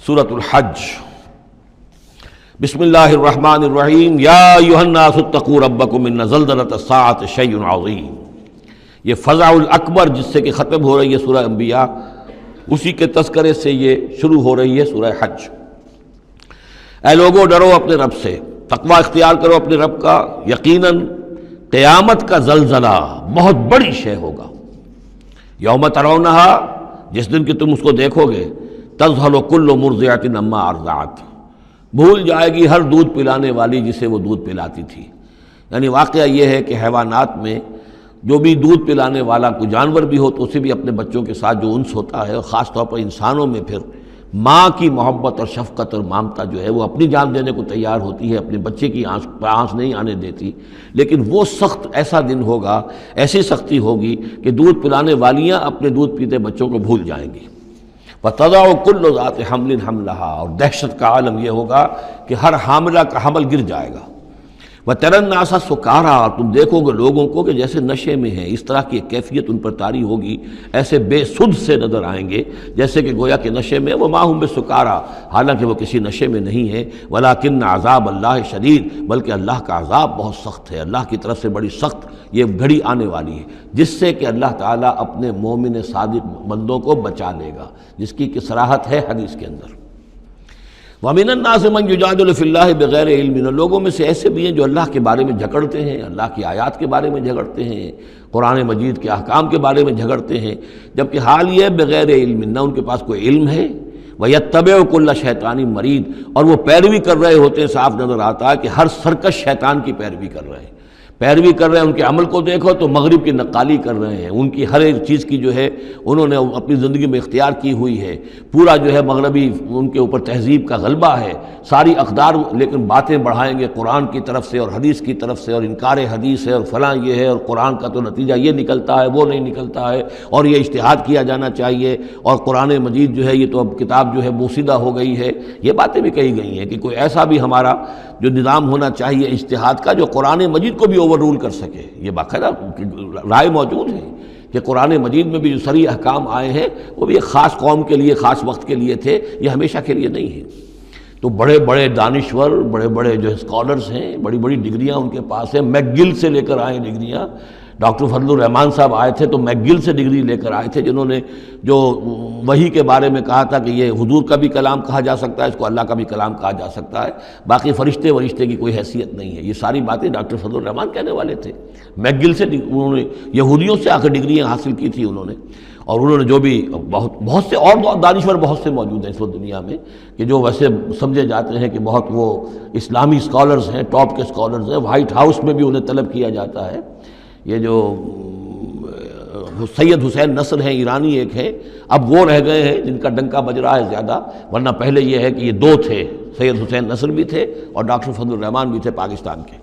سورۃ الحج۔ بسم اللہ الرحمن الرحیم۔ یا ایھا الناس اتقوا ربکم ان زلزلۃ الساعۃ شیء عظیم۔ یہ فزع الاکبر جس سے کہ ختم ہو رہی ہے سورہ انبیاء، اسی کے تذکرے سے یہ شروع ہو رہی ہے سورہ حج۔ اے لوگو ڈرو اپنے رب سے، تقوی اختیار کرو اپنے رب کا، یقیناً قیامت کا زلزلہ بہت بڑی شے ہوگا۔ یوم ترونہا، جس دن کہ تم اس کو دیکھو گے، تذہل کل مرضعۃ عما ارضعت، بھول جائے گی ہر دودھ پلانے والی جسے وہ دودھ پلاتی تھی۔ یعنی واقعہ یہ ہے کہ حیوانات میں جو بھی دودھ پلانے والا کوئی جانور بھی ہو تو اسے بھی اپنے بچوں کے ساتھ جو انس ہوتا ہے، اور خاص طور پر انسانوں میں پھر ماں کی محبت اور شفقت اور ممتا جو ہے وہ اپنی جان دینے کو تیار ہوتی ہے، اپنے بچے کی آنچ نہیں آنے دیتی۔ لیکن وہ سخت ایسا دن ہوگا، ایسی سختی ہوگی کہ دودھ پلانے والیاں اپنے دودھ پیتے بچوں کو بھول جائیں گی۔ وَتَضَعُ كُلُّ ذَاتِ حَمْلٍ حَمْلَهَا، اور دہشت کا عالم یہ ہوگا کہ ہر حاملہ کا حمل گر جائے گا۔ وَتَرَى النَّاسَ سُكَارَىٰ، تم دیکھو گے لوگوں کو کہ جیسے نشے میں ہیں، اس طرح کی ایک کیفیت ان پر طاری ہوگی، ایسے بے سدھ سے نظر آئیں گے جیسے کہ گویا کہ نشے میں، وَمَا هُم بِسُكَارَىٰ، حالانکہ وہ کسی نشے میں نہیں ہیں، وَلَٰكِنَّ عَذَابَ اللَّهِ شَدِيدٌ، بلکہ اللہ کا عذاب بہت سخت ہے، اللہ کی طرف سے بڑی سخت یہ گھڑی آنے والی ہے جس سے کہ اللہ تعالیٰ اپنے مومن صادق بندوں کو بچا لے گا، جس کی کہ صراحت ہے حدیث کے اندر۔ وَمِنَ النَّاسِ مَن يُجَادِلُ فِي اللَّهِ بِغَيْرِ عِلْمٍ، لوگوں میں سے ایسے بھی ہیں جو اللہ کے بارے میں جھگڑتے ہیں، اللہ کی آیات کے بارے میں جھگڑتے ہیں، قرآن مجید کے احکام کے بارے میں جھگڑتے ہیں، جبکہ حال یہ ہے بغیر علم، نہ ان کے پاس کوئی علم ہے۔ وَيَتَّبِعُ كُلَّ شَيْطَانٍ مَرِيدٍ، اور وہ پیروی کر رہے ہوتے ہیں، صاف نظر آتا ہے کہ ہر سرکش شیطان کی پیروی کر رہے ہیں، ان کے عمل کو دیکھو تو مغرب کی نقالی کر رہے ہیں، ان کی ہر ایک چیز کی جو ہے انہوں نے اپنی زندگی میں اختیار کی ہوئی ہے، پورا جو ہے مغربی ان کے اوپر تہذیب کا غلبہ ہے، ساری اقدار، لیکن باتیں بڑھائیں گے قرآن کی طرف سے اور حدیث کی طرف سے، اور انکار حدیث ہے اور فلاں یہ ہے، اور قرآن کا تو نتیجہ یہ نکلتا ہے، وہ نہیں نکلتا ہے، اور یہ اجتہاد کیا جانا چاہیے، اور قرآن مجید جو ہے یہ تو اب کتاب جو ہے بوسیدہ ہو گئی ہے۔ یہ باتیں بھی کہی گئی ہیں کہ کوئی ایسا بھی ہمارا جو نظام ہونا چاہیے اجتہاد کا جو قرآن مجید کو بھی اوور رول کر سکے، یہ باقاعدہ رائے موجود ہے کہ قرآن مجید میں بھی جو صریح احکام آئے ہیں وہ بھی ایک خاص قوم کے لیے، خاص وقت کے لیے تھے، یہ ہمیشہ کے لیے نہیں ہے۔ تو بڑے بڑے دانشور، بڑے بڑے جو اسکالرز ہیں، بڑی بڑی ڈگریاں ان کے پاس ہیں، میک گل سے لے کر آئے ڈگریاں۔ ڈاکٹر فضل الرحمان صاحب آئے تھے تو میک گل سے ڈگری لے کر آئے تھے، جنہوں نے جو وحی کے بارے میں کہا تھا کہ یہ حضور کا بھی کلام کہا جا سکتا ہے، اس کو اللہ کا بھی کلام کہا جا سکتا ہے، باقی فرشتے کی کوئی حیثیت نہیں ہے۔ یہ ساری باتیں ڈاکٹر فضل الرحمان کہنے والے تھے۔ میک گل سے انہوں نے یہودیوں سے آ کر ڈگریاں حاصل کی تھی انہوں نے، اور انہوں نے جو بھی بہت سے اور دانشور بہت سے موجود ہیں اس وقت دنیا میں کہ جو ویسے سمجھے جاتے ہیں کہ بہت وہ اسلامی اسکالرز ہیں، ٹاپ کے اسکالرز ہیں، وائٹ ہاؤس میں بھی انہیں طلب کیا جاتا ہے۔ یہ جو سید حسین نصر ہیں ایرانی ایک ہیں، اب وہ رہ گئے ہیں جن کا ڈنکا بج رہا ہے زیادہ، ورنہ پہلے یہ ہے کہ یہ دو تھے، سید حسین نصر بھی تھے اور ڈاکٹر فضل الرحمان بھی تھے پاکستان کے۔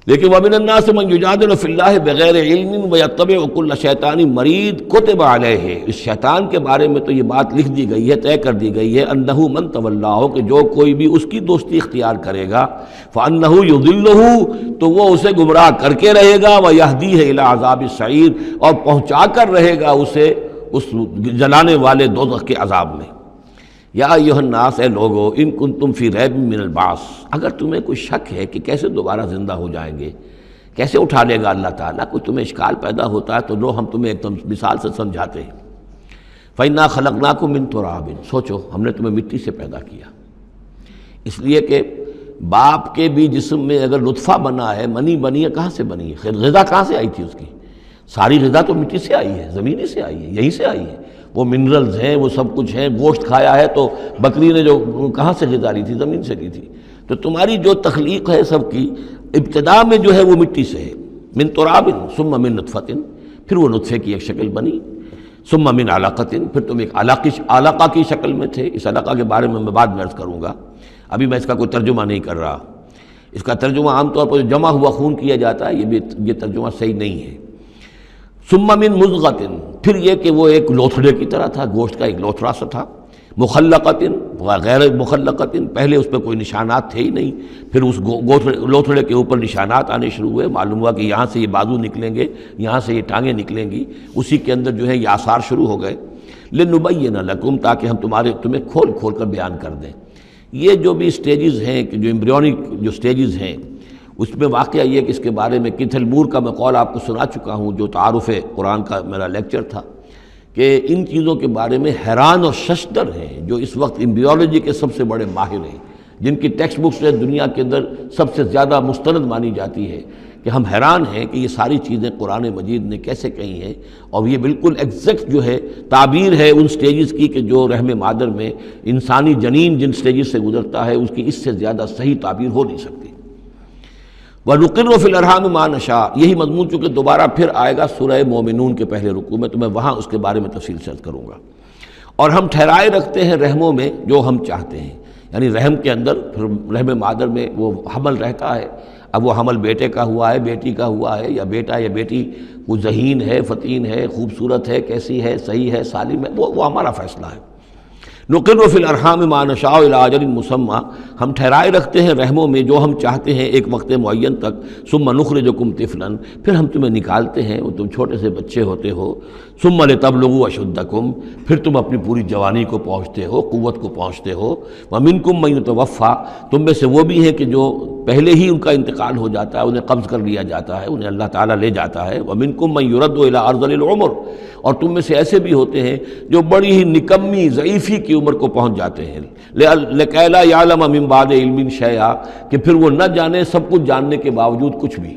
لیکن وَمِنَ النَّاسِ مَن يُجَادِلُ فِي اللَّهِ بِغَيْرِ عِلْمٍ وَيَتَّبِعُ كُلَّ شَيْطَانٍ مَرِيدٍ كُتِبَ عَلَيْهِ، اس شیطان کے بارے میں تو یہ بات لکھ دی گئی ہے، طے کر دی گئی ہے، أَنَّهُ مَن تَوَلَّاهُ، کہ جو کوئی بھی اس کی دوستی اختیار کرے گا، فَأَنَّهُ يُضِلُّهُ، تو وہ اسے گمراہ کر کے رہے گا، وَيَهْدِيهِ إِلَىٰ عَذَابِ السَّعِيرِ، اور پہنچا کر رہے گا اسے اس جلانے والے دوزخ کے عذاب میں۔ یا ایھا الناس، اے لوگو، ان کنتم فی ریب من البعث، اگر تمہیں کوئی شک ہے کہ کیسے دوبارہ زندہ ہو جائیں گے، کیسے اٹھا لے گا اللہ تعالیٰ، کوئی تمہیں اشکال پیدا ہوتا ہے تو لو ہم تمہیں ایک مثال سے سمجھاتے ہیں۔ فَإِنَّا خَلَقْنَاكُم مِّن تُرَابٍ، سوچو ہم نے تمہیں مٹی سے پیدا کیا، اس لیے کہ باپ کے بھی جسم میں اگر نطفہ بنا ہے، منی بنی ہے، کہاں سے بنی ہے؟ خیر غذا کہاں سے آئی تھی اس کی؟ ساری غذا تو مٹی سے آئی ہے، زمین سے آئی ہے، یہیں سے آئی ہے، وہ منرلز ہیں، وہ سب کچھ ہیں، گوشت کھایا ہے تو بکری نے جو کہاں سے غذا لی تھی؟ زمین سے لی تھی۔ تو تمہاری جو تخلیق ہے سب کی ابتدا میں جو ہے وہ مٹی سے ہے، من تراب ثم من نطفۃ، پھر وہ نطفے کی ایک شکل بنی، ثم من علقۃ، پھر تم ایک علقہ کی شکل میں تھے۔ اس علقہ کے بارے میں بعد میں عرض کروں گا، ابھی میں اس کا کوئی ترجمہ نہیں کر رہا، اس کا ترجمہ عام طور پر جمع ہوا خون کیا جاتا ہے، یہ ترجمہ صحیح نہیں ہے۔ ثم من مضغۃ، پھر یہ کہ وہ ایک لوتھڑے کی طرح تھا، گوشت کا ایک لوتھڑا سا تھا، مخلقۃ غیر مخلقۃ، پہلے اس پہ کوئی نشانات تھے ہی نہیں، پھر اس لوتھڑے کے اوپر نشانات آنے شروع ہوئے، معلوم ہوا کہ یہاں سے یہ بازو نکلیں گے، یہاں سے یہ ٹانگیں نکلیں گی، اسی کے اندر جو ہے یہ آثار شروع ہو گئے۔ لنبین لکم، تاکہ ہم تمہیں کھول کھول کر بیان کر دیں۔ یہ جو بھی سٹیجز ہیں، کہ جو ایمبریونک جو سٹیجز ہیں، اس میں واقعہ یہ کہ اس کے بارے میں کیتھل مور کا میں قول آپ کو سنا چکا ہوں، جو تعارف قرآن کا میرا لیکچر تھا، کہ ان چیزوں کے بارے میں حیران اور ششدر ہیں جو اس وقت ایمبریولوجی کے سب سے بڑے ماہر ہیں، جن کی ٹیکسٹ بکس دنیا کے اندر سب سے زیادہ مستند مانی جاتی ہے، کہ ہم حیران ہیں کہ یہ ساری چیزیں قرآن مجید نے کیسے کہی ہیں، اور یہ بالکل ایگزیکٹ جو ہے تعبیر ہے ان سٹیجز کی، کہ جو رحم مادر میں انسانی جنین جن سٹیجز سے گزرتا ہے اس کی اس سے زیادہ صحیح تعبیر ہو نہیں سکتی۔ وَنُقِرُّ فِي الْأَرْحَامِ مَا نَشَاءُ، یہی مضمون چونکہ دوبارہ پھر آئے گا سورہ مومنون کے پہلے رکوع میں، تو میں وہاں اس کے بارے میں تفصیل سے عرض کروں گا۔ اور ہم ٹھہرائے رکھتے ہیں رحموں میں جو ہم چاہتے ہیں، یعنی رحم کے اندر پھر رحم مادر میں وہ حمل رہتا ہے، اب وہ حمل بیٹے کا ہوا ہے، بیٹی کا ہوا ہے، یا بیٹا یا بیٹی وہ ذہین ہے، فتین ہے، خوبصورت ہے، کیسی ہے، صحیح ہے، سالم ہے، وہ ہمارا فیصلہ ہے۔ نقر فی الارحام ما نشاء الی اجل مسمى، ہم ٹھہرائے رکھتے ہیں رحموں میں جو ہم چاہتے ہیں ایک وقت معین تک، ثم نخرجکم طفلا، پھر ہم تمہیں نکالتے ہیں، وہ تم چھوٹے سے بچے ہوتے ہو، ثم لتبلغوا اشدکم، پھر تم اپنی پوری جوانی کو پہنچتے ہو، قوت کو پہنچتے ہو، ومنکم من یتوفی، تم میں سے وہ بھی ہیں کہ جو پہلے ہی ان کا انتقال ہو جاتا ہے، انہیں قبض کر لیا جاتا ہے، انہیں اللہ تعالیٰ لے جاتا ہے، ومنکم من یرد الی ارذل العمر، اور تم میں سے ایسے بھی ہوتے ہیں جو بڑی ہی نکمی ضعیفی کی عمر کو پہنچ جاتے ہیں، لکی لا یعلم من بعد علم شیئا، کہ پھر وہ نہ جانے سب کچھ جاننے کے باوجود کچھ بھی۔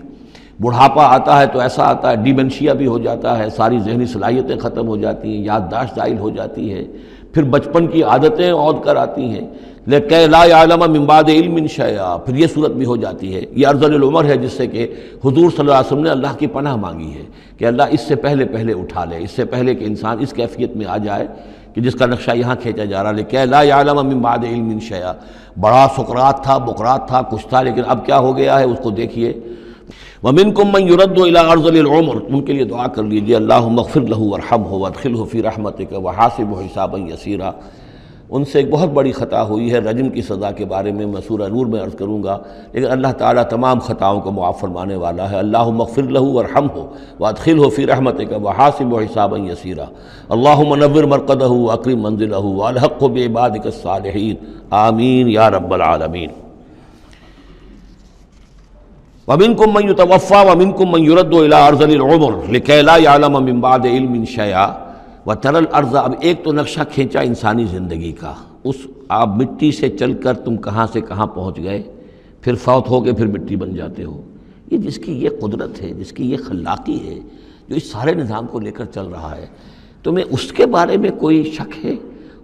بڑھاپا آتا ہے تو ایسا آتا ہے، ڈیمنشیا بھی ہو جاتا ہے، ساری ذہنی صلاحیتیں ختم ہو جاتی ہیں، یادداشت زائل ہو جاتی ہے، پھر بچپن کی عادتیں عود کر آتی ہیں، لکی لا یعلم من بعد علم شیئا، پھر یہ صورت بھی ہو جاتی ہے۔ یہ ارذل العمر ہے جس سے کہ حضور صلی اللہ علیہ وسلم نے اللہ کی پناہ مانگی ہے کہ اللہ اس سے پہلے اٹھا لے، اس سے پہلے کہ انسان اس کیفیت میں آ جائے کہ جس کا نقشہ یہاں کھینچا جا رہا ہے، لکی لا یعلم من بعد علم شیئا۔ بڑا سقراط تھا، بقراط تھا، کچھ تھا، لیکن اب کیا ہو گیا ہے اس کو دیکھیے۔ وَمِنْكُمْ مَنْ يُرَدُّ إِلَىٰ أَرْذَلِ الْعُمُرِ، ان کے لیے دعا کر لیجیے، اللہم اغفر لہ وارحمہ وادخلہ فی رحمتک وحاسبہ حسابا یسیرا۔ ان سے ایک بہت بڑی خطا ہوئی ہے، رجم کی سزا کے بارے میں میں سورہ نور میں عرض کروں گا، لیکن اللہ تعالیٰ تمام خطاؤں کو معاف فرمانے والا ہے۔ اللہم اغفر لہ وارحمہ وادخلہ فی رحمتک وحاسبہ حسابا یسیرا، اللہم نور مرقدہ واکرم منزلہ والحقہ بعبادک الصالحین، آمین یا رب العالمین۔ وَمِنْكُمْ مَنْ يُتَوَفَّى وَمِنْكُمْ مَنْ يُرَدُّ إِلَىٰ أَرْذَلِ الْعُمُرِ لِكَيْ لَا يَعْلَمَ مِنْ بَعْدِ عِلْمٍ شَيْئًا وَتَرَى الْأَرْضَ، اب ایک تو نقشہ کھینچا انسانی زندگی کا، اس آپ مٹی سے چل کر تم کہاں سے کہاں پہنچ گئے، پھر فوت ہو کے پھر مٹی بن جاتے ہو، یہ جس کی یہ قدرت ہے، جس کی یہ خلاقی ہے، جو اس سارے نظام کو لے کر چل رہا ہے، تمہیں اس کے بارے میں کوئی شک ہے؟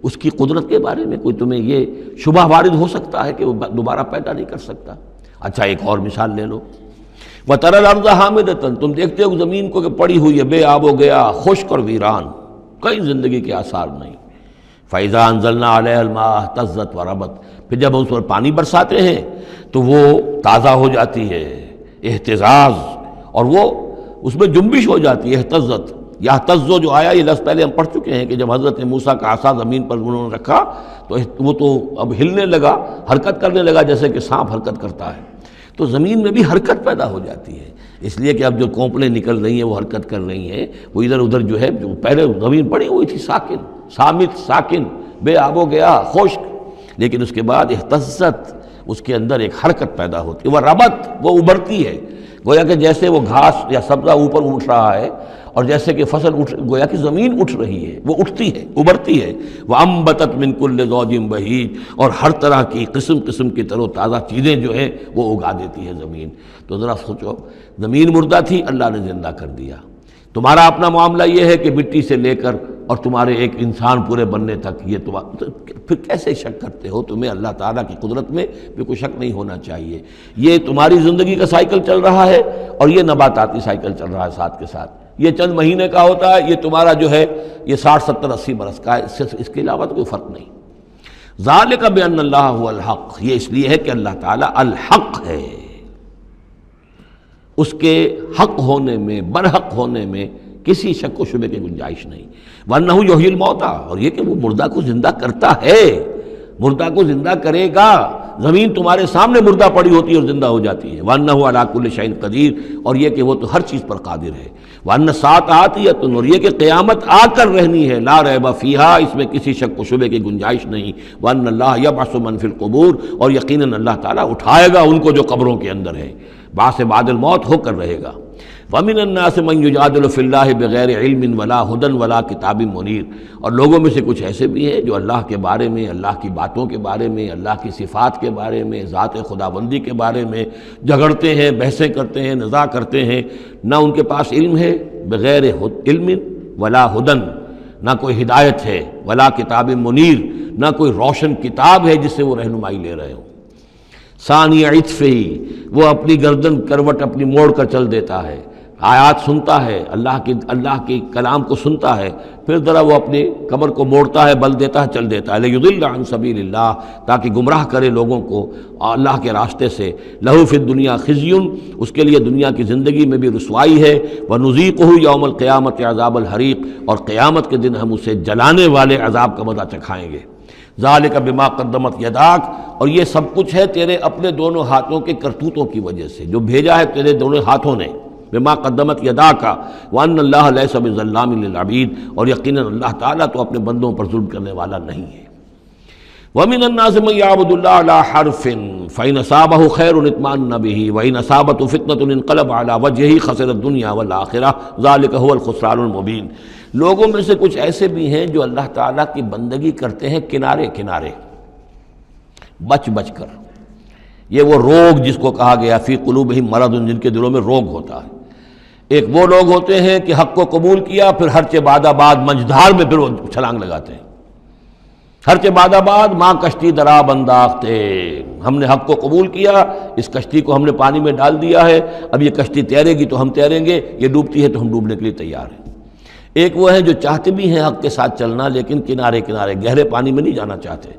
اس کی قدرت کے بارے میں کوئی تمہیں یہ شبہ وارد ہو سکتا ہے کہ وہ دوبارہ پیدا نہیں کر سکتا؟ اچھا ایک اور مثال لے لو، وَتَرَى الْأَرْضَ حَامِدَةً، تم دیکھتے ہو زمین کو کہ پڑی ہوئی ہے، بے آب و گیا، خشک اور ویران، کئی زندگی کے آثار نہیں۔ فَإِذَا أَنزَلْنَا عَلَيْهَا الْمَاءَ اهْتَزَّتْ وَرَبَتْ، پھر جب ہم اس پر پانی برساتے ہیں تو وہ تازہ ہو جاتی ہے، اہتزاز، اور وہ اس میں جنبش ہو جاتی ہے، اہتزت۔ یہتزو جو آیا یہ لفظ پہلے ہم پڑھ چکے ہیں کہ جب حضرت موسیٰ کا عصا زمین پر انہوں نے رکھا تو وہ تو اب ہلنے لگا، حرکت کرنے لگا جیسے کہ سانپ حرکت کرتا ہے، تو زمین میں بھی حرکت پیدا ہو جاتی ہے، اس لیے کہ اب جو کونپلیں نکل رہی ہیں وہ حرکت کر رہی ہیں، وہ ادھر ادھر جو ہے، جو پہلے زمین پڑی ہوئی تھی ساکن، صامت، ساکن، بے آب و گیا، خشک، لیکن اس کے بعد اہتزت، اس کے اندر ایک حرکت پیدا ہوتی ہے، وہ ربت، وہ ابھرتی ہے، گویا کہ جیسے وہ گھاس یا سبزہ اوپر اٹھ رہا ہے، اور جیسے کہ فصل گویا کہ زمین اٹھ رہی ہے، وہ اٹھتی ہے، ابھرتی ہے، وَأَنبَتَتْ مِن كُلِّ زَوْجٍ بَهِيجٍ، اور ہر طرح کی قسم قسم کی تر و تازہ چیزیں جو ہیں وہ اگا دیتی ہے زمین۔ تو ذرا سوچو، زمین مردہ تھی، اللہ نے زندہ کر دیا۔ تمہارا اپنا معاملہ یہ ہے کہ مٹی سے لے کر اور تمہارے ایک انسان پورے بننے تک، یہ پھر کیسے شک کرتے ہو؟ تمہیں اللہ تعالیٰ کی قدرت میں بھی کوئی شک نہیں ہونا چاہیے۔ یہ تمہاری زندگی کا سائیکل چل رہا ہے اور یہ نباتاتی سائیکل چل رہا ہے ساتھ کے ساتھ، یہ چند مہینے کا ہوتا ہے، یہ تمہارا جو ہے یہ 60 70 80 برس کا ہے، اس کے علاوہ تو کوئی فرق نہیں۔ ذالک بان اللہ هو الحق، یہ اس لیے ہے کہ اللہ تعالیٰ الحق ہے، اس کے حق ہونے میں، برحق ہونے میں کسی شک و شبے کی گنجائش نہیں۔ وَأَنَّهُ يُحْيِي الْمَوْتَىٰ، اور یہ کہ وہ مردہ کو زندہ کرتا ہے، مردہ کو زندہ کرے گا، زمین تمہارے سامنے مردہ پڑی ہوتی ہے اور زندہ ہو جاتی ہے۔ وَأَنَّهُ عَلَىٰ كُلِّ شَيْءٍ قدیر، اور یہ کہ وہ تو ہر چیز پر قادر ہے۔ وَأَنَّ السَّاعَةَ آتِيَةٌ، اور یہ کہ قیامت آ کر رہنی ہے، لا ریب فیہا، اس میں کسی شک و شبے کی گنجائش نہیں۔ وَأَنَّ اللَّهَ يَبْعَثُ مَن فِي الْقُبُورِ، اور یقیناً اللہ تعالیٰ اٹھائے گا ان کو جو قبروں کے اندر ہے، بعث بعد الموت ہو کر رہے گا۔ وَمِنَ النَّاسِ مَن يُجَادِلُ فِي اللَّهِ بِغَيْرِ عِلْمٍ وَلَا هُدًى وَلَا كِتَابٍ مُنِيرٍ، اور لوگوں میں سے کچھ ایسے بھی ہیں جو اللہ کے بارے میں، اللہ کی باتوں کے بارے میں، اللہ کی صفات کے بارے میں، ذات خداوندی کے بارے میں جھگڑتے ہیں، بحثیں کرتے ہیں، نزاع کرتے ہیں، نہ ان کے پاس علم ہے، بغیر علم ولا ہدن، نہ کوئی ہدایت ہے، ولا کتاب منیر، نہ کوئی روشن کتاب ہے جس سے وہ رہنمائی لے رہے ہوں۔ ثانی عطفہ، وہ اپنی گردن کروٹ اپنی موڑ کر چل دیتا ہے، آیات سنتا ہے، اللہ کی کلام کو سنتا ہے، پھر ذرا وہ اپنی کمر کو موڑتا ہے، بل دیتا ہے، چل دیتا ہے، لیضل عن سبیل اللہ، تاکہ گمراہ کرے لوگوں کو اللہ کے راستے سے۔ لہو فی الدنیا خزی، اس کے لیے دنیا کی زندگی میں بھی رسوائی ہے، ونذیقہ یوم القیامت عذاب الحریق، اور قیامت کے دن ہم اسے جلانے والے عذاب کا مزہ چکھائیں گے۔ ذالک بما قدمت یداک، اور یہ سب کچھ ہے تیرے اپنے دونوں ہاتھوں کے کرتوتوں کی وجہ سے، جو بھیجا ہے تیرے دونوں ہاتھوں نے، بما قدمت یداک، وان اللہ لیس بظلام للعبید، اور یقیناً اللہ تعالیٰ تو اپنے بندوں پر ظلم کرنے والا نہیں ہے۔ ومن الناس من يعبد الله على حرف فإن أصابه خير اطمأن به وإن أصابته فتنة انقلب على وجهه خسر الدنيا والآخرة ذلك هو الخسران المبين، لوگوں میں سے کچھ ایسے بھی ہیں جو اللہ تعالیٰ کی بندگی کرتے ہیں کنارے کنارے، بچ بچ کر۔ یہ وہ روگ جس کو کہا گیا فی قلوبہم مرض، جن کے دلوں میں روگ ہوتا ہے۔ ایک وہ لوگ ہوتے ہیں کہ حق کو قبول کیا، پھر ہرچہ بعد آباد منجدھار میں پھر وہ چھلانگ لگاتے ہیں، ہرچہ بعد آباد ماں کشتی درا انداختے، ہم نے حق کو قبول کیا، اس کشتی کو ہم نے پانی میں ڈال دیا ہے، اب یہ کشتی تیرے گی تو ہم تیریں گے، یہ ڈوبتی ہے تو ہم ڈوبنے کے لیے تیار ہیں۔ ایک وہ ہیں جو چاہتے بھی ہیں حق کے ساتھ چلنا، لیکن کنارے کنارے گہرے پانی میں نہیں جانا چاہتے،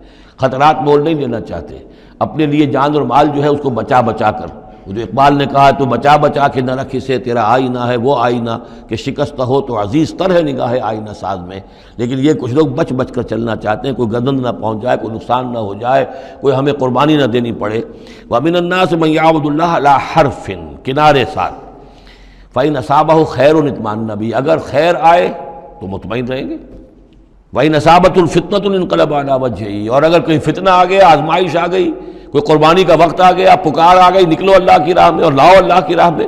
خطرات مول نہیں لینا چاہتے، اپنے لیے جان اور مال جو ہے اس کو بچا بچا کر، وہ جو اقبال نے کہا تو بچا بچا کے نہ رکھ اسے تیرا آئینہ ہے وہ آئینہ، کہ شکست ہو تو عزیز تر ہے نگاہ آئینہ ساز میں۔ لیکن یہ کچھ لوگ بچ بچ کر چلنا چاہتے ہیں، کوئی گردن نہ پہنچ جائے، کوئی نقصان نہ ہو جائے، کوئی ہمیں قربانی نہ دینی پڑے۔ وَمِنَ النَّاسِ مَن يَعْبُدُ اللَّهَ عَلَىٰ حَرْفٍ، کنارے ساتھ، فَإِنْ أَصَابَهُ خَيْرٌ اطْمَأَنَّ بِهِ، اگر خیر آئے تو مطمئن رہیں گے، وَإِنْ أَصَابَتْهُ الْفِتْنَةُ انقلب عَلَىٰ وَجْهِهِ، اور اگر کوئی فتنہ آ گیا، آزمائش آ گئی، کوئی قربانی کا وقت آ گیا، پکار آ گئی، نکلو اللہ کی راہ میں اور لاؤ اللہ کی راہ میں،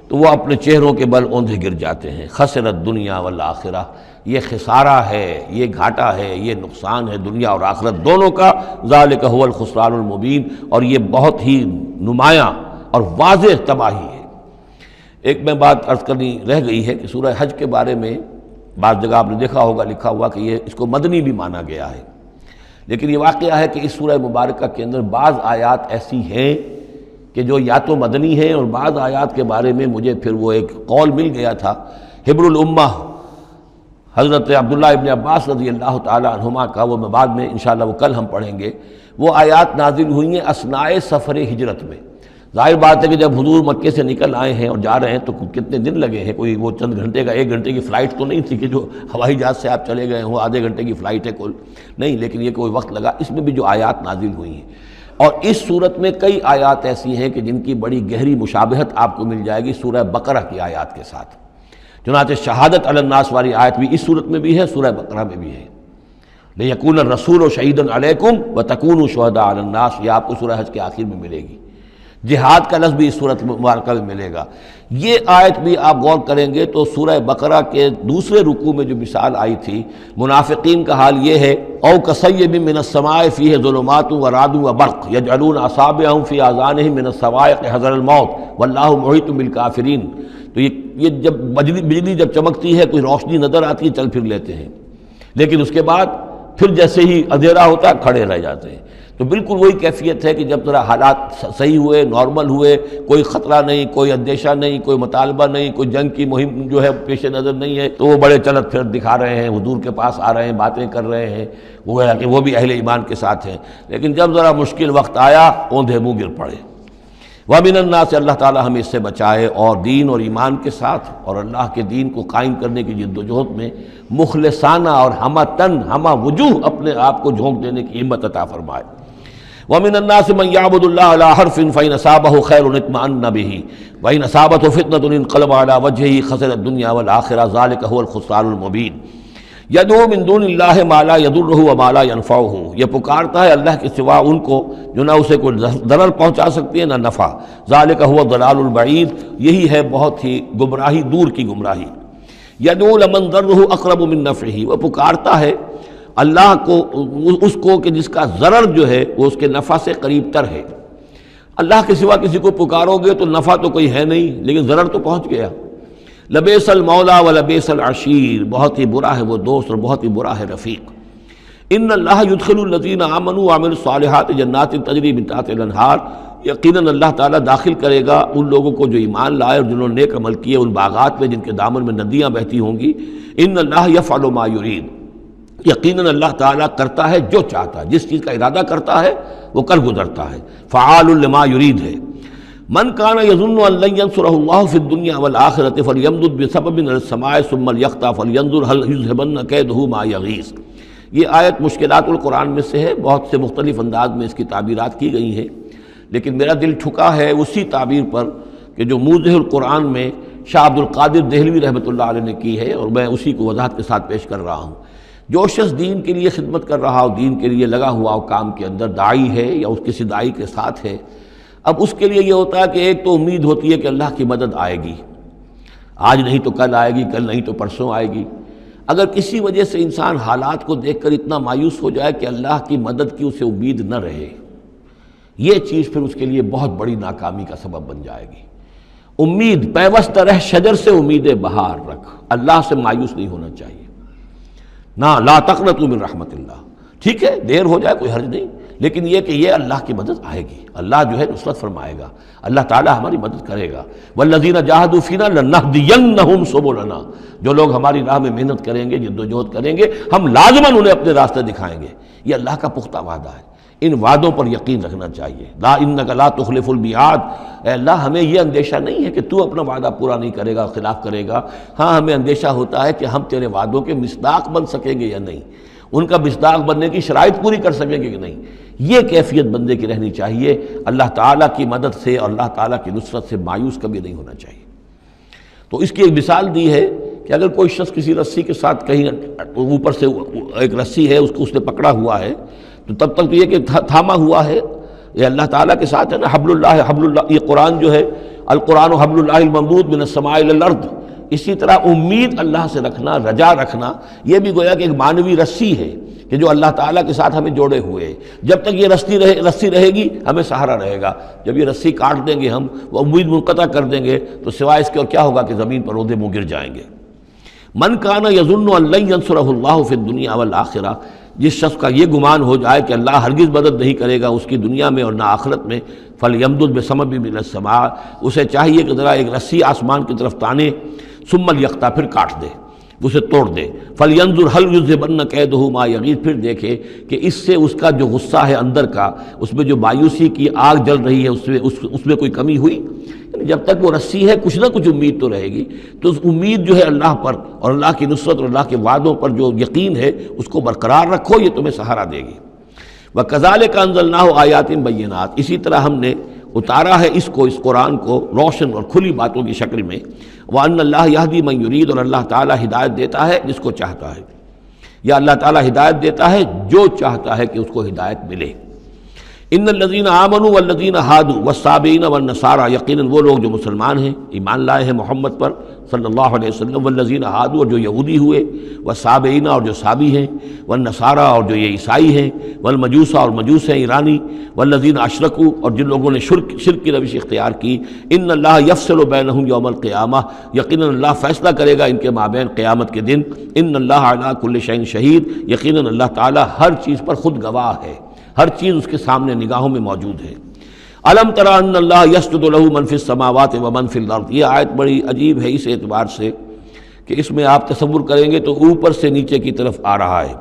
تو وہ اپنے چہروں کے بل اوندھے گر جاتے ہیں۔ خسرت دنیا والآخرہ، یہ خسارہ ہے، یہ گھاٹا ہے، یہ نقصان ہے دنیا اور آخرت دونوں کا۔ ذالک هو الخسران المبین، اور یہ بہت ہی نمایاں اور واضح تباہی ہے۔ ایک میں بات عرض کرنی رہ گئی ہے کہ سورہ حج کے بارے میں بعض جگہ آپ نے دیکھا ہوگا لکھا ہوا کہ یہ اس کو مدنی بھی مانا گیا ہے، لیکن یہ واقعہ ہے کہ اس سورہ مبارکہ کے اندر بعض آیات ایسی ہیں کہ جو یا تو مدنی ہیں، اور بعض آیات کے بارے میں مجھے پھر وہ ایک قول مل گیا تھا حبر الامہ حضرت عبداللہ ابن عباس رضی اللہ تعالی عنہما کا، وہ میں بعد میں انشاءاللہ وہ کل ہم پڑھیں گے۔ وہ آیات نازل ہوئی ہیں اثناء سفر ہجرت میں۔ ظاہر بات ہے کہ جب حضور مکے سے نکل آئے ہیں اور جا رہے ہیں تو کتنے دن لگے ہیں، کوئی وہ چند گھنٹے کا، 1 گھنٹے کی فلائٹ تو نہیں تھی کہ جو ہوائی جہاز سے آپ چلے گئے ہوں، آدھے گھنٹے کی فلائٹ ہے کل، نہیں، لیکن یہ کوئی وقت لگا۔ اس میں بھی جو آیات نازل ہوئی ہیں، اور اس صورت میں کئی آیات ایسی ہیں کہ جن کی بڑی گہری مشابہت آپ کو مل جائے گی سورہ بقرہ کی آیات کے ساتھ۔ چنانچہ شہادت علی الناس والی آیت بھی اس صورت میں بھی ہے، سورہ بقرہ میں بھی ہے، لِيَكُونَ الرَّسُولُ شَهِيدًا عَلَيْكُمْ وَتَكُونُوا شُهَدَاءَ عَلَى النَّاسِ، یہ آپ کو سورہ حج کے آخر میں ملے گی۔ جہاد کا لفظ بھی اس صورت مبارکہ میں ملے گا۔ یہ آیت بھی آپ غور کریں گے تو سورہ بقرہ کے دوسرے رکوع میں جو مثال آئی تھی، منافقین کا حال یہ ہے، او کصیب من السماء فیہ ظلمات ورعد وبرق یجعلون اصابعهم فی آذانہم من الصواعق حذر الموت واللہ محیط بالکافرین، تو یہ جب بجلی جب چمکتی ہے، کوئی روشنی نظر آتی ہے، چل پھر لیتے ہیں، لیکن اس کے بعد پھر جیسے ہی اندھیرا ہوتا ہے کھڑے رہ جاتے ہیں۔ تو بالکل وہی کیفیت ہے کہ جب ذرا حالات صحیح ہوئے، نارمل ہوئے، کوئی خطرہ نہیں، کوئی اندیشہ نہیں، کوئی مطالبہ نہیں، کوئی جنگ کی مہم جو ہے پیش نظر نہیں ہے، تو وہ بڑے چلت پھر دکھا رہے ہیں، حضور کے پاس آ رہے ہیں، باتیں کر رہے ہیں، وہ ہے کہ وہ بھی اہل ایمان کے ساتھ ہیں، لیکن جب ذرا مشکل وقت آیا اوندھے منہ گر پڑے۔ وَمِنَ النَّاسِ، اللہ تعالیٰ ہمیں اس سے بچائے، اور دین اور ایمان کے ساتھ اور اللہ کے دین کو قائم کرنے کی جد و جہد میں مخلصانہ اور ہمہ تن ہمہ وجوہ اپنے آپ کو جھونک دینے کی ہمت عطا فرمائے۔ وَمِنَ النَّاسِ مَن يَعْبُدُ اللَّهَ عَلَىٰ حَرْفٍ فَإِنْ أَصَابَهُ خَيْرٌ اطْمَأَنَّ بِهِ وَإِنْ أَصَابَتْهُ فِتْنَةٌ انقلب عَلَىٰ وَجْهِهِ خَسِرَ الدُّنْيَا وَالْآخِرَةَ ذَلِكَ هُوَ الْخُسْرَانُ الْمُبِينُ يَدْعُو مِن دُونِ اللَّهِ مَا لَا يَضُرُّهُ وَمَا لَا يَنفَعُهُ، یہ پکارتا ہے اللہ کے سوا ان کو جو نہ اسے کوئی ضرر پہنچا سکتی ہے نہ نفع۔ ذَلِكَ هُوَ الضَّلَالُ الْبَعِيدُ، یہی ہے بہت ہی گمراہی، دور کی گمراہی۔ يَدْعُو لَمَن ضَرُّهُ أَقْرَبُ مِن نَفْعِهِ، وہ پکارتا ہے اللہ کو، اس کو کہ جس کا ضرر جو ہے وہ اس کے نفع سے قریب تر ہے۔ اللہ کے سوا کسی کو پکارو گے تو نفع تو کوئی ہے نہیں، لیکن ضرر تو پہنچ گیا۔ لبیس المولا و لبیس العشیر، بہت ہی برا ہے وہ دوست اور بہت ہی برا ہے رفیق۔ ان اللہ یدخل الذین آمنوا وعملوا الصالحات جنات تجری من تحتها الانہار، یقیناً اللہ تعالیٰ داخل کرے گا ان لوگوں کو جو ایمان لائے اور جنہوں نے نیک عمل کیے ان باغات میں جن کے دامن میں ندیاں بہتی ہوں گی۔ ان اللہ یفعل ما یرید، یقیناً اللہ تعالیٰ کرتا ہے جو چاہتا ہے، جس چیز کا ارادہ کرتا ہے وہ کر گزرتا ہے، فعال لما یرید ہے۔ من کان یظن ان لن ینصرہ اللہ فی الدنیا والآخرۃ فلیمدد بسبب من السماء ثم لیقطع فلینظر هل یذهبن کیدہ ما یغیظ۔ یہ آیت مشکلات القرآن میں سے ہے، بہت سے مختلف انداز میں اس کی تعبیرات کی گئی ہیں، لیکن میرا دل ٹھکا ہے اسی تعبیر پر کہ جو موضح القرآن میں شاہ عبد القادر دہلوی رحمۃ اللہ علیہ نے کی ہے، اور میں اسی کو وضاحت کے ساتھ پیش کر رہا ہوں۔ جو شخص دین کے لیے خدمت کر رہا ہو، دین کے لیے لگا ہوا ہو کام کے اندر، داعی ہے یا اس کسی داعی کے ساتھ ہے، اب اس کے لیے یہ ہوتا ہے کہ ایک تو امید ہوتی ہے کہ اللہ کی مدد آئے گی، آج نہیں تو کل آئے گی، کل نہیں تو پرسوں آئے گی۔ اگر کسی وجہ سے انسان حالات کو دیکھ کر اتنا مایوس ہو جائے کہ اللہ کی مدد کی اسے امید نہ رہے، یہ چیز پھر اس کے لیے بہت بڑی ناکامی کا سبب بن جائے گی۔ امید پیوست رہ شجر سے امید بہار رکھ، اللہ سے مایوس نہیں ہونا چاہیے۔ نہ لا تقنطوا من رحمت اللہ، ٹھیک ہے دیر ہو جائے کوئی حرج نہیں، لیکن یہ کہ یہ اللہ کی مدد آئے گی، اللہ جو ہے نصرت فرمائے گا، اللہ تعالیٰ ہماری مدد کرے گا۔ والذین جاہدوا فینا لنہدینہم سبلنا، جو لوگ ہماری راہ میں محنت کریں گے، جدوجہد کریں گے، ہم لازماً انہیں اپنے راستے دکھائیں گے۔ یہ اللہ کا پختہ وعدہ ہے، ان وعدوں پر یقین رکھنا چاہیے۔ لا انک لا تخلف المیعاد، اے اللہ ہمیں یہ اندیشہ نہیں ہے کہ تو اپنا وعدہ پورا نہیں کرے گا، خلاف کرے گا، ہاں ہمیں اندیشہ ہوتا ہے کہ ہم تیرے وعدوں کے مصداق بن سکیں گے یا نہیں، ان کا مصداق بننے کی شرائط پوری کر سکیں گے کہ نہیں۔ یہ کیفیت بندے کی رہنی چاہیے، اللہ تعالیٰ کی مدد سے اور اللہ تعالیٰ کی نصرت سے مایوس کبھی نہیں ہونا چاہیے۔ تو اس کی ایک مثال دی ہے کہ اگر کوئی شخص کسی رسی کے ساتھ کہیں اوپر سے ایک رسی ہے اس کو اس نے پکڑا ہوا ہے، تو تب تک تو یہ کہ تھاما ہوا ہے، یہ اللہ تعالیٰ کے ساتھ ہے نا، حبل اللہ، یہ قرآن جو ہے القرآن حبل اللہ الممدود من السماء الی الارض، اسی طرح امید اللہ سے رکھنا، رجا رکھنا، یہ بھی گویا کہ ایک معنوی رسی ہے کہ جو اللہ تعالیٰ کے ساتھ ہمیں جوڑے ہوئے ہے۔ جب تک یہ رسی رہے گی ہمیں سہارا رہے گا، جب یہ رسی کاٹ دیں گے ہم، وہ امید منقطع کر دیں گے، تو سوائے اس کے اور کیا ہوگا کہ زمین پر رودے منہ گر جائیں گے۔ من کان یظن ان لن ینصرہ اللہ فی الدنیا والآخرہ، جس شخص کا یہ گمان ہو جائے کہ اللہ ہرگز مدد نہیں کرے گا اس کی دنیا میں اور نہ آخرت میں، فلیمدد بسبب من السماء، اسے چاہیے کہ ذرا ایک رسی آسمان کی طرف تانے، ثم لیقطع، پھر کاٹ دے، اسے توڑ دے، فلینظر هل یذهبن کیدہ ما یغیظ، پھر دیکھے کہ اس سے اس کا جو غصہ ہے اندر کا، اس میں جو مایوسی کی آگ جل رہی ہے اس میں کوئی کمی ہوئی۔ یعنی جب تک وہ رسی ہے کچھ نہ کچھ امید تو رہے گی، تو اس امید جو ہے اللہ پر اور اللہ کی نصرت اور اللہ کے وعدوں پر جو یقین ہے اس کو برقرار رکھو، یہ تمہیں سہارا دے گی۔ وَكَذَلِكَ أَنزَلْنَاهُ آيَاتٍ بَيِّنَاتٍ، اسی طرح ہم نے اتارا ہے اس قرآن کو روشن اور کھلی باتوں کی شکل میں۔ وَأَنَّ اللَّهَ يَهْدِي مَن يُرِيدُ، اور اللہ تعالیٰ ہدایت دیتا ہے جس کو چاہتا ہے، یا اللہ تعالیٰ ہدایت دیتا ہے جو چاہتا ہے کہ اس کو ہدایت ملے۔ ان الذین آمنوا والذین ہادوا والصابئین والنصارى، یقیناً وہ لوگ جو مسلمان ہیں، ایمان لائے ہیں محمد پر صلی اللہ علیہ وسلم، والذین ہادوا، اور جو یہودی ہوئے، والصابئین، اور جو صابی ہیں، والنصارى، اور جو یہ عیسائی ہیں، والمجوس، اور مجوس ہیں ایرانی، والذین اشرکوا، اور جن لوگوں نے شرک کی روش اختیار کی، ان اللہ یفصل بینہم یوم القیامہ، یقیناً اللہ فیصلہ کرے گا ان کے مابین قیامت کے دن۔ ان اللہ علی کل شیء شہید، یقیناً اللہ تعالیٰ ہر چیز پر خود گواہ ہے، ہر چیز اس کے سامنے نگاہوں میں موجود ہے۔ الم تری ان اللہ یسجد لہ من فی السماوات ومن فی الارض، یہ آیت بڑی عجیب ہے اس اعتبار سے کہ اس میں آپ تصور کریں گے تو اوپر سے نیچے کی طرف آ رہا ہے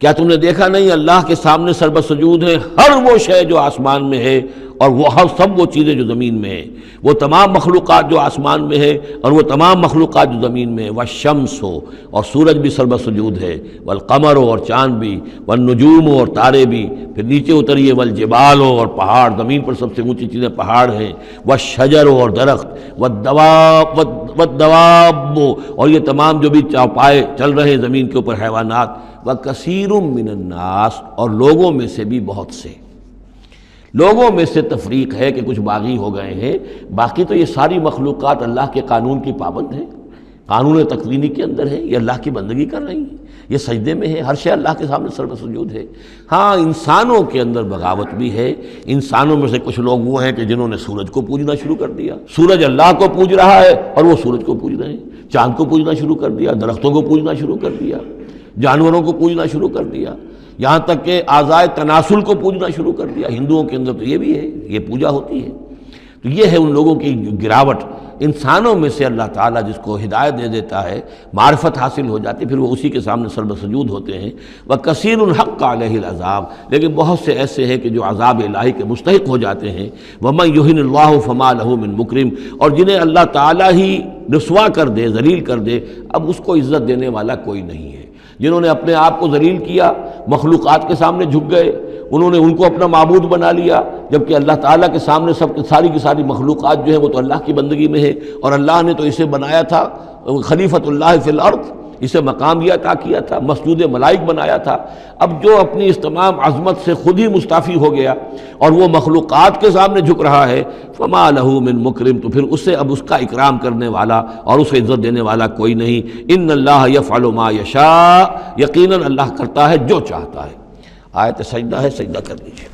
کیا تم نے دیکھا نہیں اللہ کے سامنے سربسجود ہے ہر وہ شے جو آسمان میں ہے اور وہ ہر سب وہ چیزیں جو زمین میں ہیں، وہ تمام مخلوقات جو آسمان میں ہے اور وہ تمام مخلوقات جو زمین میں ہے، والشمس ہو اور سورج بھی سربسجود ہے، والقمر ہو اور چاند بھی، والنجوم ہو اور تارے بھی، پھر نیچے اتریے والجبال ہو اور پہاڑ، زمین پر سب سے اونچی چیزیں پہاڑ ہیں، والشجر ہو اور درخت، والدواب ہو اور یہ تمام جو بھی چوپائے چل رہے ہیں زمین کے اوپر حیوانات، وَكَثِيرٌ مِّنَ النَّاسِ اور لوگوں میں سے بھی بہت سے، لوگوں میں سے تفریق ہے کہ کچھ باغی ہو گئے ہیں، باقی تو یہ ساری مخلوقات اللہ کے قانون کی پابند ہیں، قانون تکوینی کے اندر ہے، یہ اللہ کی بندگی کر رہی ہیں، یہ سجدے میں ہے، ہر شے اللہ کے سامنے سربسجود ہے۔ ہاں انسانوں کے اندر بغاوت بھی ہے، انسانوں میں سے کچھ لوگ وہ ہیں کہ جنہوں نے سورج کو پوجنا شروع کر دیا، سورج اللہ کو پوج رہا ہے اور وہ سورج کو پوج رہے ہیں، چاند کو پوجنا شروع کر دیا، درختوں کو پوجنا شروع کر دیا، جانوروں کو پوجنا شروع کر دیا، یہاں تک کہ اعضائے تناسل کو پوجنا شروع کر دیا۔ ہندوؤں کے اندر تو یہ بھی ہے، یہ پوجا ہوتی ہے۔ تو یہ ہے ان لوگوں کی گراوٹ۔ انسانوں میں سے اللہ تعالیٰ جس کو ہدایت دے دیتا ہے، معرفت حاصل ہو جاتی، پھر وہ اسی کے سامنے سربسجود ہوتے ہیں۔ وَكَثِيرٌ حَقَّ عَلَيْهِ الْعَذَابُ لیکن بہت سے ایسے ہیں کہ جو عذاب الہی کے مستحق ہو جاتے ہیں۔ وَمَن يُهِنِ اللَّهُ فَمَا لَهُ مِن مُكْرِمٍ اور جنہیں اللہ تعالیٰ ہی رسوا کر دے، ذلیل کر دے، اب اس کو عزت دینے والا کوئی نہیں ہے۔ جنہوں نے اپنے آپ کو ذلیل کیا، مخلوقات کے سامنے جھک گئے، انہوں نے ان کو اپنا معبود بنا لیا، جبکہ اللہ تعالیٰ کے سامنے سب ساری کی ساری مخلوقات جو ہیں وہ تو اللہ کی بندگی میں ہے، اور اللہ نے تو اسے بنایا تھا خلیفۃ اللہ فی الارض، اسے مقام یہ عطا کیا تھا، مسجود ملائک بنایا تھا۔ اب جو اپنی اس تمام عظمت سے خود ہی مستعفی ہو گیا اور وہ مخلوقات کے سامنے جھک رہا ہے، فما لہ من مکرم تو پھر اسے اب اس کا اکرام کرنے والا اور اسے عزت دینے والا کوئی نہیں۔ ان اللہ یفعل ما یشاء یقیناً اللہ کرتا ہے جو چاہتا ہے۔ آیت سجدہ ہے، سجدہ کر لیجیے۔